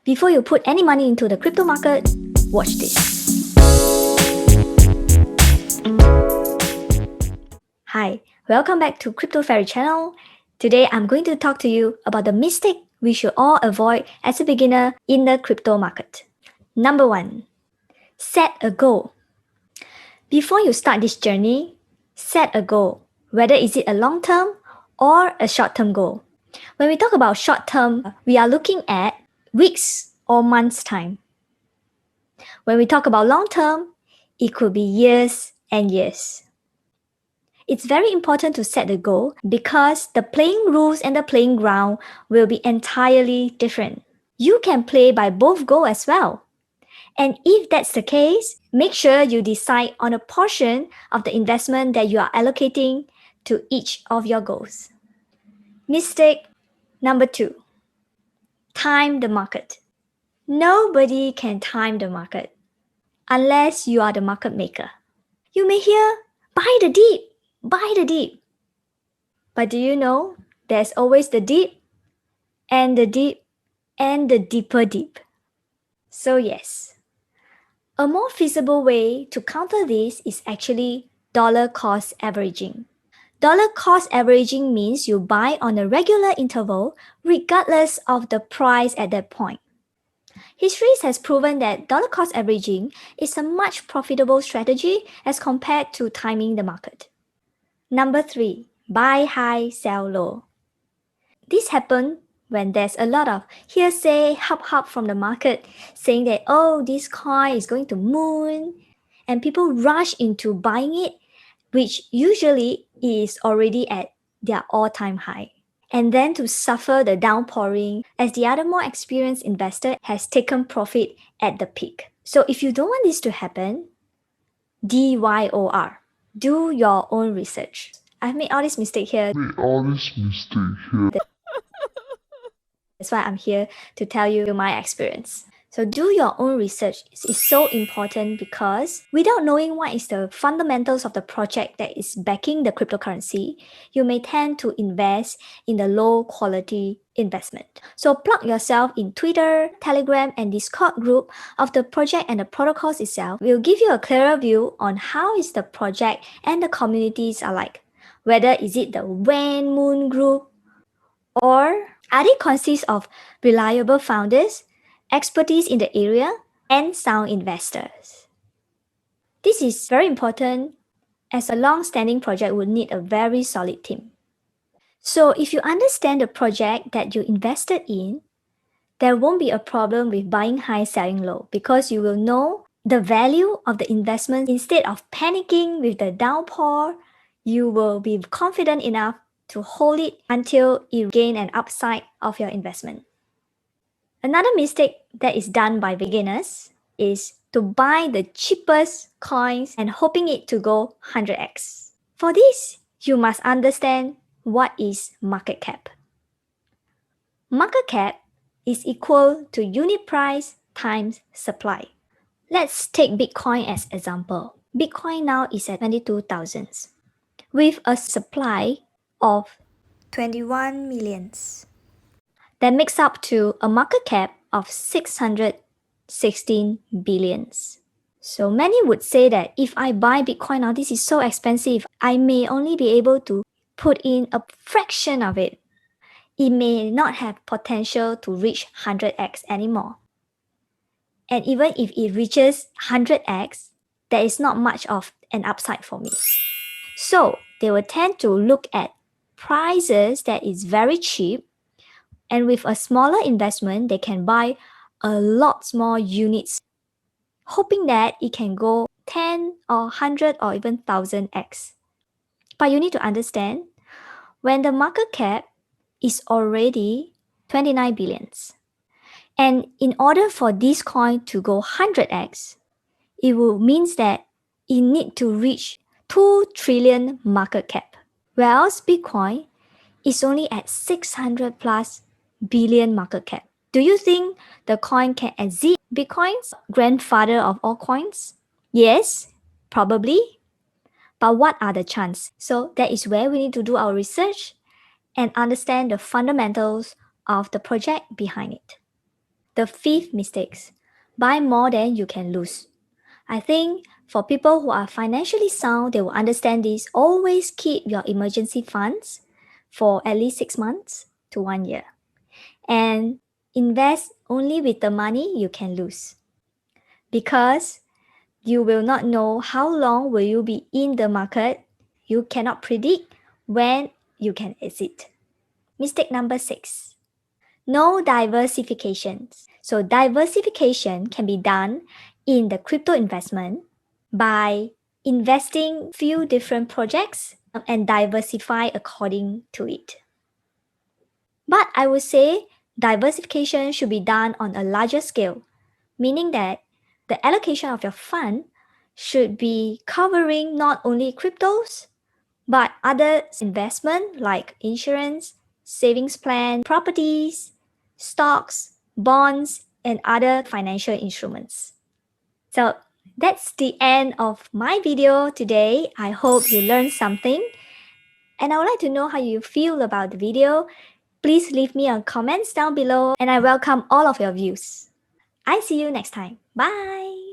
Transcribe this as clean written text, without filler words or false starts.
Before you put any money into the crypto market, watch this. Hi, welcome back to Crypto Fairy channel. Today I'm going to talk to you about the mistake we should all avoid as a beginner in the crypto market. Number 1, set a goal. Before you start this journey, set a goal, whether is it a long-term or a short-term goal. When we talk about short-term, we are looking at weeks or months' time. When we talk about long-term, it could be years and years. It's very important to set the goal because the playing rules and the playing ground will be entirely different. You can play by both goals as well. And if that's the case, make sure you decide on a portion of the investment that you are allocating to each of your goals. Mistake number 2, time the market. Nobody can time the market unless you are the market maker. You may hear, buy the dip, buy the dip. But do you know there's always the dip and the dip and the deeper dip? So yes, a more feasible way to counter this is actually dollar cost averaging. Dollar cost averaging means you buy on a regular interval regardless of the price at that point. History has proven that dollar cost averaging is a much profitable strategy as compared to timing the market. Number 3, buy high, sell low. This happens when there's a lot of hearsay, hub from the market saying that, oh, this coin is going to moon, and people rush into buying it, which usually is already at their all-time high. And then to suffer the downpouring as the other more experienced investor has taken profit at the peak. So if you don't want this to happen, DYOR, do your own research. I've made all this mistake here. That's why I'm here to tell you my experience. So do your own research is so important because without knowing what is the fundamentals of the project that is backing the cryptocurrency, you may tend to invest in the low quality investment. So plug yourself in Twitter, Telegram, and Discord group of the project and the protocols itself will give you a clearer view on how is the project and the communities are like. Whether is it the Wen Moon group or are they consist of reliable founders, expertise in the area, and sound investors? This is very important as a long-standing project would need a very solid team. So if you understand the project that you invested in, there won't be a problem with buying high, selling low because you will know the value of the investment. Instead of panicking with the downpour, you will be confident enough to hold it until you gain an upside of your investment. Another mistake that is done by beginners is to buy the cheapest coins and hoping it to go 100x. For this, you must understand what is market cap. Market cap is equal to unit price times supply. Let's take Bitcoin as example. Bitcoin now is at 22,000 with a supply of 21 millions. That makes up to a market cap of 616 billions. So many would say that if I buy Bitcoin now, this is so expensive, I may only be able to put in a fraction of it. It may not have potential to reach 100x anymore. And even if it reaches 100x, there is not much of an upside for me. So they will tend to look at prices that is very cheap, and with a smaller investment, they can buy a lot more units, hoping that it can go 10 or 100 or even 1000x. But you need to understand, when the market cap is already 29 billions, and in order for this coin to go 100x, it will means that it need to reach 2 trillion market cap, whereas Bitcoin is only at 600 plus billion market cap. Do you think the coin can exceed Bitcoin's grandfather of all coins? Yes, probably. But what are the chances? So that is where we need to do our research and understand the fundamentals of the project behind it. The fifth mistake, buy more than you can lose. I think for people who are financially sound, they will understand this. Always keep your emergency funds for at least 6 months to 1 year. And invest only with the money you can lose. Because you will not know how long will you be in the market. You cannot predict when you can exit. Mistake number 6. No diversification. So diversification can be done in the crypto investment by investing few different projects and diversify according to it. But I would say diversification should be done on a larger scale, meaning that the allocation of your fund should be covering not only cryptos, but other investment like insurance, savings plan, properties, stocks, bonds, and other financial instruments. So that's the end of my video today. I hope you learned something. And I would like to know how you feel about the video. Please leave me a comments down below and I welcome all of your views. I see you next time. Bye!